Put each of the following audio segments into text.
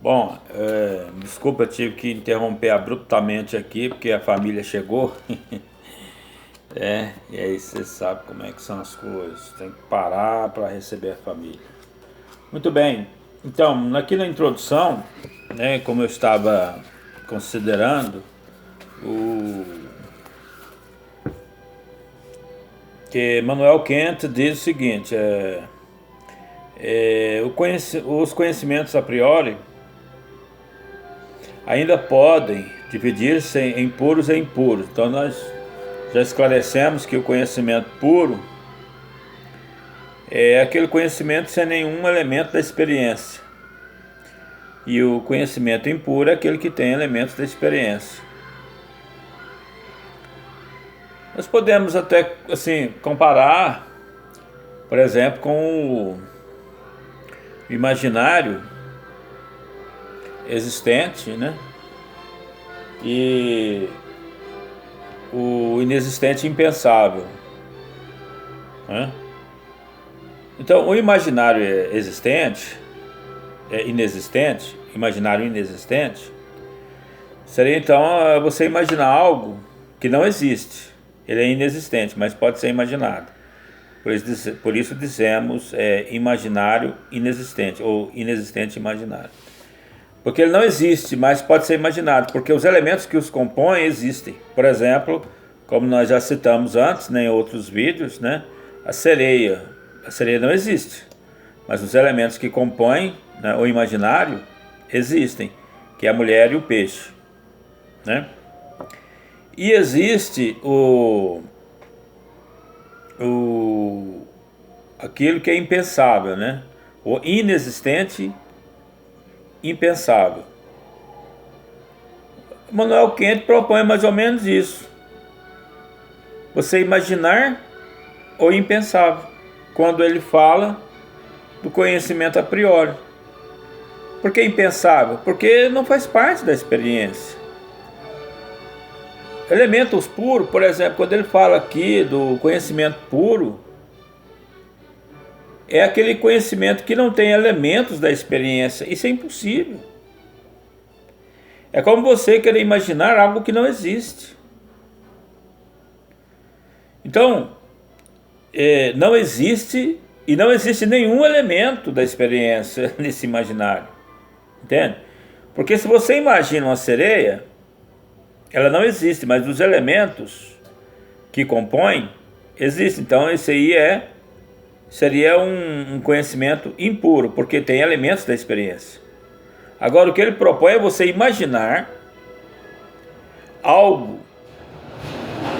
Bom, desculpa, eu tive que interromper abruptamente aqui porque a família chegou. E aí você sabe como é que são as coisas. Tem que parar para receber a família. Muito bem. Então, aqui na introdução, né, como eu estava considerando, o que Manuel Kant diz o seguinte: os conhecimentos a priori ainda podem dividir-se em puros e impuros. Então nós já esclarecemos que o conhecimento puro é aquele conhecimento sem nenhum elemento da experiência. E o conhecimento impuro é aquele que tem elementos da experiência. Nós podemos até assim comparar, por exemplo, com o imaginário existente, né? E o inexistente impensável, né? Então, o imaginário existente, inexistente, imaginário inexistente, seria então você imaginar algo que não existe. Ele é inexistente, mas pode ser imaginado. Por isso dizemos imaginário inexistente, ou inexistente imaginário. Porque ele não existe, mas pode ser imaginado, porque os elementos que os compõem existem. Por exemplo, como nós já citamos antes, né, em outros vídeos, né, a sereia. A sereia não existe, mas os elementos que compõem, né, o imaginário existem, que é a mulher e o peixe, né? E existe aquilo que é impensável, né? O inexistente impensável. Manuel Kant propõe mais ou menos isso. Você imaginar o impensável, quando ele fala do conhecimento a priori. Por que impensável? Porque não faz parte da experiência. Elementos puros, por exemplo, quando ele fala aqui do conhecimento puro, é aquele conhecimento que não tem elementos da experiência. Isso é impossível. É como você querer imaginar algo que não existe. Então, não existe e não existe nenhum elemento da experiência nesse imaginário. Entende? Porque se você imagina uma sereia, ela não existe, mas os elementos que compõem existem. Então, esse aí seria um conhecimento impuro, porque tem elementos da experiência. Agora, o que ele propõe é você imaginar algo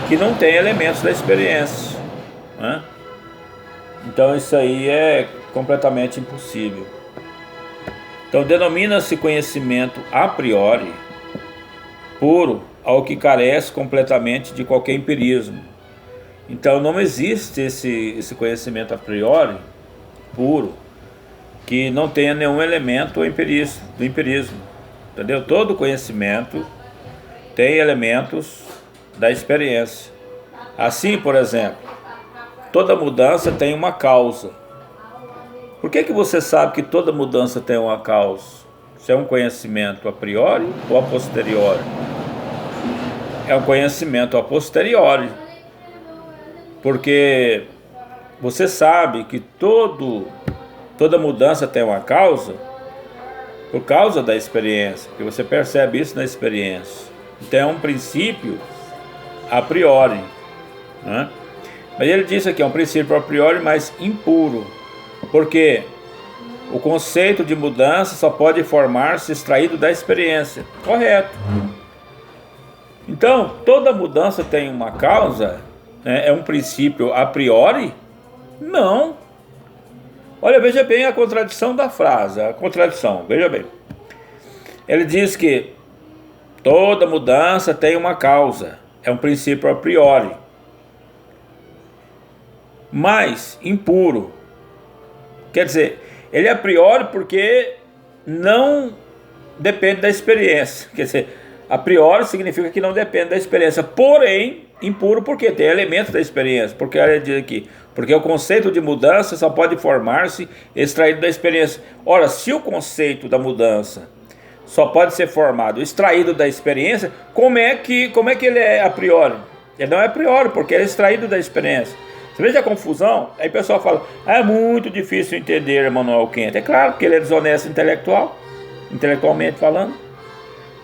que não tem elementos da experiência, né? Então, isso aí é completamente impossível. Então, denomina-se conhecimento a priori puro ao que carece completamente de qualquer empirismo. Então não existe esse conhecimento a priori puro que não tenha nenhum elemento do empirismo. Entendeu? Todo conhecimento tem elementos da experiência. Assim, por exemplo, toda mudança tem uma causa. Por que você sabe que toda mudança tem uma causa? Isso é um conhecimento a priori ou a posteriori? É um conhecimento a posteriori. Porque você sabe que toda mudança tem uma causa por causa da experiência, que você percebe isso na experiência. Então é um princípio a priori, né? Mas ele disse aqui, é um princípio a priori, mas impuro, porque o conceito de mudança só pode formar-se extraído da experiência. Correto. Então, toda mudança tem uma causa, né? É um princípio a priori? Não. Olha, veja bem a contradição da frase, a contradição, veja bem. Ele diz que toda mudança tem uma causa, é um princípio a priori, mas impuro. Quer dizer, ele é a priori porque não depende da experiência. Quer dizer, a priori significa que não depende da experiência, porém impuro porque tem elementos da experiência. Porque ele diz aqui, porque o conceito de mudança só pode formar-se extraído da experiência. Ora, se o conceito da mudança só pode ser formado, extraído da experiência, como é que ele é a priori? Ele não é a priori, porque ele é extraído da experiência. Você veja a confusão? Aí o pessoal fala, é muito difícil entender Immanuel Kant. É claro, porque ele é desonesto intelectualmente falando,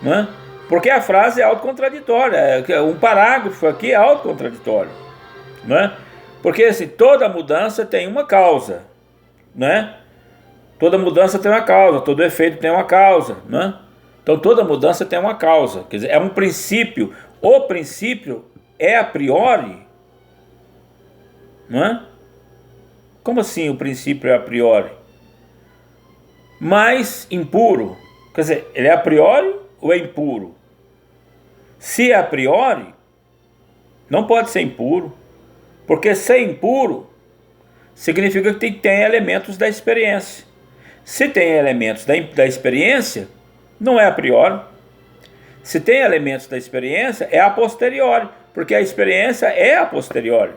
né? Porque a frase é autocontraditória, um parágrafo aqui é autocontraditório, né? Porque assim, toda mudança tem uma causa, né? Toda mudança tem uma causa, todo efeito tem uma causa, né? Então toda mudança tem uma causa, quer dizer, é um princípio. O princípio é a priori, não é? Como assim o princípio é a priori? Mas impuro, quer dizer, ele é a priori ou é impuro? Se é a priori, não pode ser impuro, porque ser impuro significa que tem elementos da experiência. Se tem elementos da experiência, não é a priori. Se tem elementos da experiência, é a posteriori, porque a experiência é a posteriori.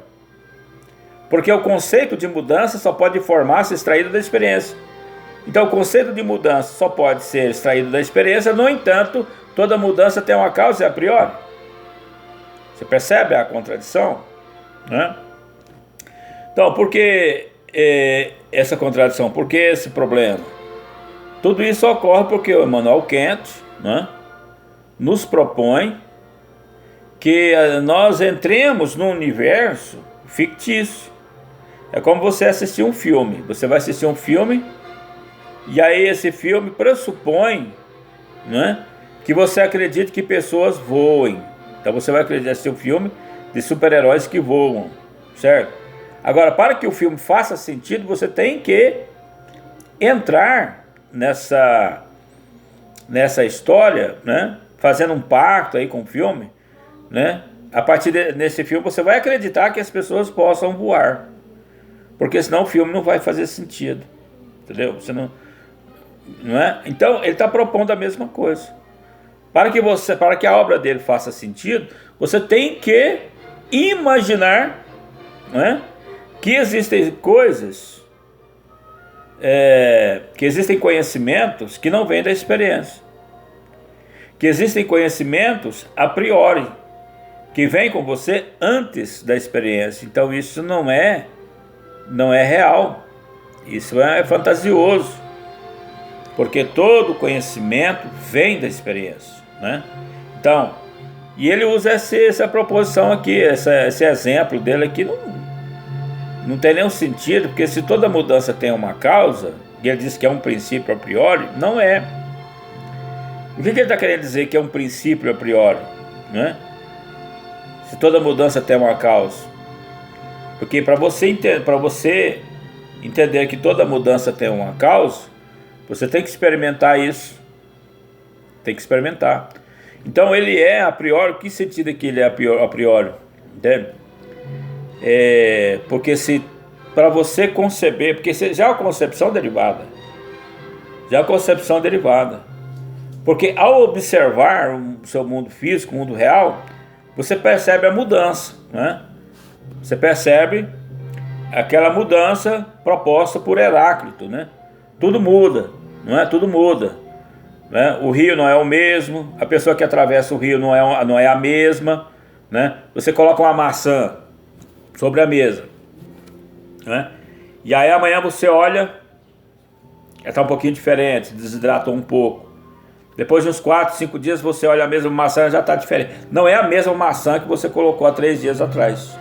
Porque o conceito de mudança só pode formar-se extraído da experiência. Então o conceito de mudança só pode ser extraído da experiência, no entanto, toda mudança tem uma causa e a priori. Você percebe a contradição? Né? Então, por que essa contradição? Por que esse problema? Tudo isso ocorre porque o Immanuel Kant, né, nos propõe que nós entremos num universo fictício. É como você assistir um filme. Você vai assistir um filme e aí esse filme pressupõe, né, que você acredite que pessoas voem. Então você vai assistir um filme de super-heróis que voam, certo? Agora, para que o filme faça sentido, você tem que entrar nessa história, né? Fazendo um pacto aí com o filme, né? A partir desse filme você vai acreditar que as pessoas possam voar, porque senão o filme não vai fazer sentido, entendeu? Você não é? Então ele está propondo a mesma coisa. Para que a obra dele faça sentido, você tem que imaginar, né, que existem coisas, que existem conhecimentos que não vêm da experiência, que existem conhecimentos a priori, que vêm com você antes da experiência. Então isso não é real, isso é fantasioso, porque todo conhecimento vem da experiência, né? Então, e ele usa essa proposição aqui, esse exemplo dele aqui, não tem nenhum sentido, porque se toda mudança tem uma causa, e ele diz que é um princípio a priori, não é. O que ele está querendo dizer que é um princípio a priori, né? Se toda mudança tem uma causa. Porque para você entender que toda mudança tem uma causa, você tem que experimentar isso. Tem que experimentar. Então ele é a priori. Que sentido é que ele é a priori? Entende? Porque para você conceber, porque já é uma concepção derivada. Porque ao observar o seu mundo físico, o mundo real, você percebe a mudança, né? Você percebe aquela mudança proposta por Heráclito, né? Tudo muda, não é? Tudo muda, né? O rio não é o mesmo, a pessoa que atravessa o rio não é a mesma, né? Você coloca uma maçã sobre a mesa, né? E aí amanhã você olha, ela está um pouquinho diferente, desidratou um pouco. Depois de uns 4, 5 dias você olha a mesma maçã, já está diferente. Não é a mesma maçã que você colocou há 3 dias atrás.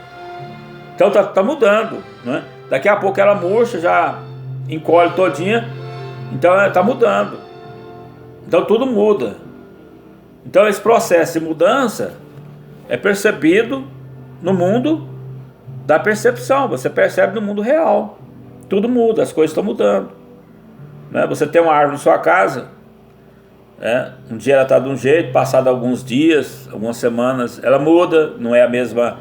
Então tá mudando, né? Daqui a pouco ela murcha, já encolhe todinha. Então está mudando. Então tudo muda. Então esse processo de mudança é percebido no mundo da percepção. Você percebe no mundo real. Tudo muda, as coisas estão mudando, né? Você tem uma árvore em sua casa, né? Um dia ela está de um jeito, passado alguns dias, algumas semanas, ela muda, não é a mesma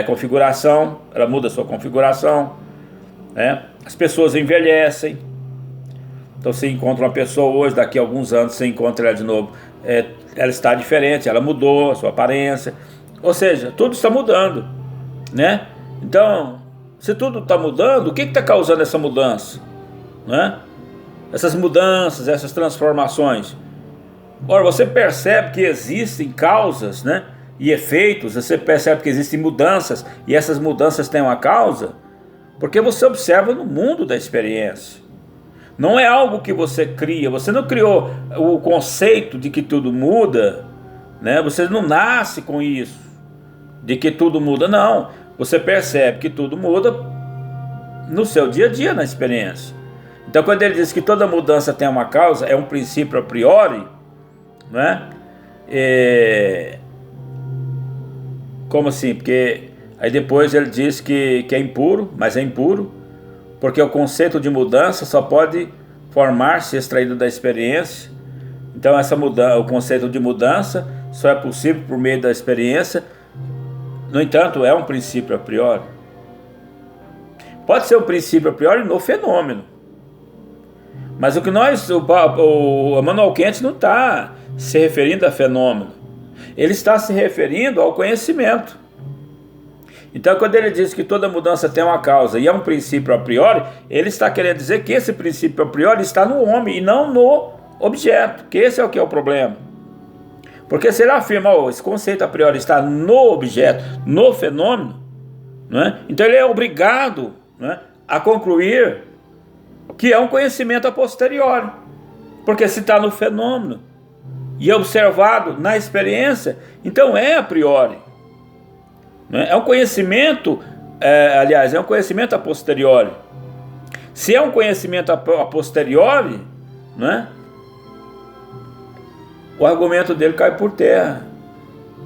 configuração, ela muda a sua configuração, né? As pessoas envelhecem. Então você encontra uma pessoa hoje, daqui a alguns anos você encontra ela de novo, ela está diferente, ela mudou a sua aparência, ou seja, tudo está mudando, né? Então, se tudo está mudando, o que está causando essa mudança, né? Essas mudanças, essas transformações, Ora, você percebe que existem causas, né, e efeitos, você percebe que existem mudanças, e essas mudanças têm uma causa, porque você observa no mundo da experiência. Não é algo que você cria, você não criou o conceito de que tudo muda, né? Você não nasce com isso, de que tudo muda, não. Você percebe que tudo muda no seu dia a dia, na experiência. Então, quando ele diz que toda mudança tem uma causa, é um princípio a priori, né? Como assim? Porque aí depois ele diz que é impuro, mas é impuro, porque o conceito de mudança só pode formar-se extraído da experiência. Então essa mudança, o conceito de mudança só é possível por meio da experiência. No entanto, é um princípio a priori. Pode ser um princípio a priori no fenômeno, mas o que o Emmanuel Kant não está se referindo a fenômeno, ele está se referindo ao conhecimento. Então, quando ele diz que toda mudança tem uma causa e é um princípio a priori, ele está querendo dizer que esse princípio a priori está no homem e não no objeto, que esse é o que é o problema. Porque se ele afirma, esse conceito a priori está no objeto, no fenômeno, né? Então ele é obrigado, né, a concluir que é um conhecimento a posteriori. Porque se está no fenômeno e é observado na experiência, então é a priori. É um conhecimento, é um conhecimento a posteriori. Se é um conhecimento a posteriori, né, o argumento dele cai por terra.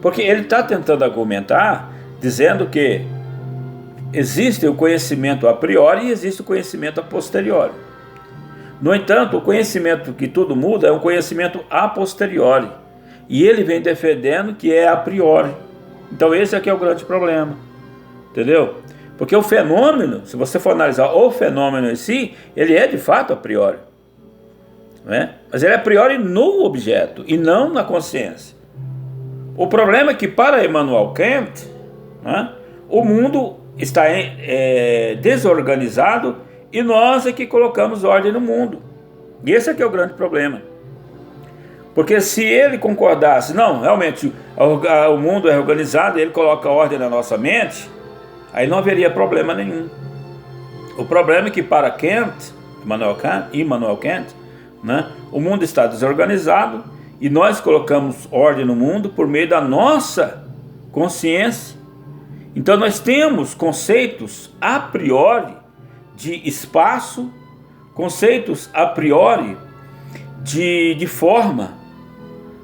Porque ele está tentando argumentar, dizendo que existe o conhecimento a priori e existe o conhecimento a posteriori. No entanto, o conhecimento que tudo muda é um conhecimento a posteriori. E ele vem defendendo que é a priori. Então esse aqui é o grande problema, entendeu? Porque o fenômeno, se você for analisar o fenômeno em si, ele é de fato a priori, né? Mas ele é a priori no objeto e não na consciência. O problema é que para Emmanuel Kant, né, o mundo está desorganizado e nós é que colocamos ordem no mundo. E esse aqui é o grande problema. Porque se ele concordasse, não, realmente o mundo é organizado, ele coloca ordem na nossa mente, aí não haveria problema nenhum. O problema é que para Immanuel Kant, né, o mundo está desorganizado e nós colocamos ordem no mundo por meio da nossa consciência. Então nós temos conceitos a priori de espaço, conceitos a priori de forma,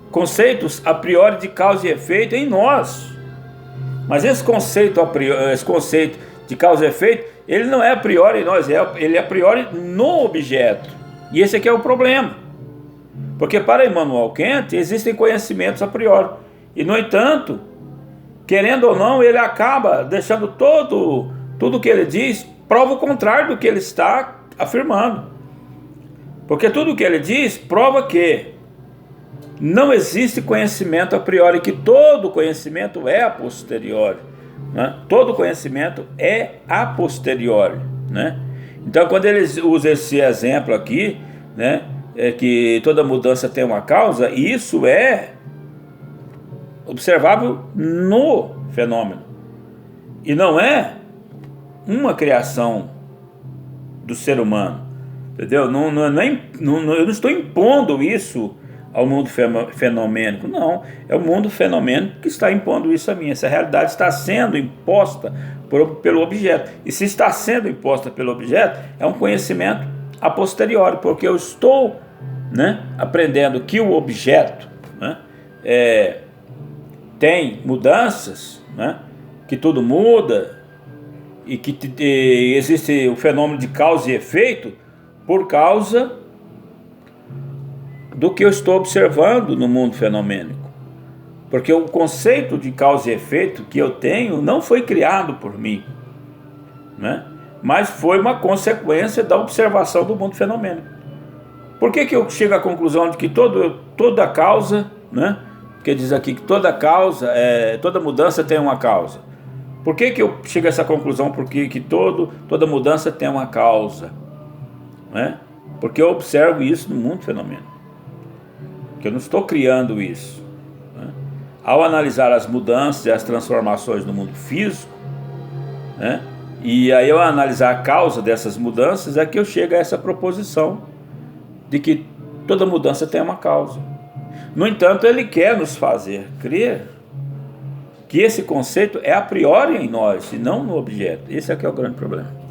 conceitos a priori de causa e efeito em nós. Mas esse conceito de causa e efeito, ele não é a priori em nós, ele é a priori no objeto. E esse aqui é o problema. Porque para Immanuel Kant existem conhecimentos a priori. E no entanto, querendo ou não, ele acaba deixando tudo que ele diz prova o contrário do que ele está afirmando. Porque tudo que ele diz prova que não existe conhecimento a priori, que todo conhecimento é a posteriori, né? Todo conhecimento é a posteriori, né? Então, quando ele usa esse exemplo aqui, né, que toda mudança tem uma causa, isso é observável no fenômeno e não é uma criação do ser humano, entendeu? Eu não estou impondo isso ao mundo fenomênico, não, é o mundo fenomênico que está impondo isso a mim. Essa realidade está sendo imposta pelo objeto, e se está sendo imposta pelo objeto, é um conhecimento a posteriori, porque eu estou, né, aprendendo que o objeto, né, tem mudanças, né, que tudo muda, e que existe o fenômeno de causa e efeito por causa do que eu estou observando no mundo fenomênico. Porque o conceito de causa e efeito que eu tenho não foi criado por mim, né? Mas foi uma consequência da observação do mundo fenomênico. Por que eu chego à conclusão de que toda causa, né? Porque diz aqui que toda causa, toda mudança tem uma causa. Por que eu chego a essa conclusão? Porque que toda mudança tem uma causa, né? Porque eu observo isso no mundo fenomênico. que eu não estou criando isso, né? Ao analisar as mudanças e as transformações no mundo físico, né? E aí eu analisar a causa dessas mudanças, é que eu chego a essa proposição de que toda mudança tem uma causa. No entanto, ele quer nos fazer crer que esse conceito é a priori em nós e não no objeto. Esse é que é o grande problema.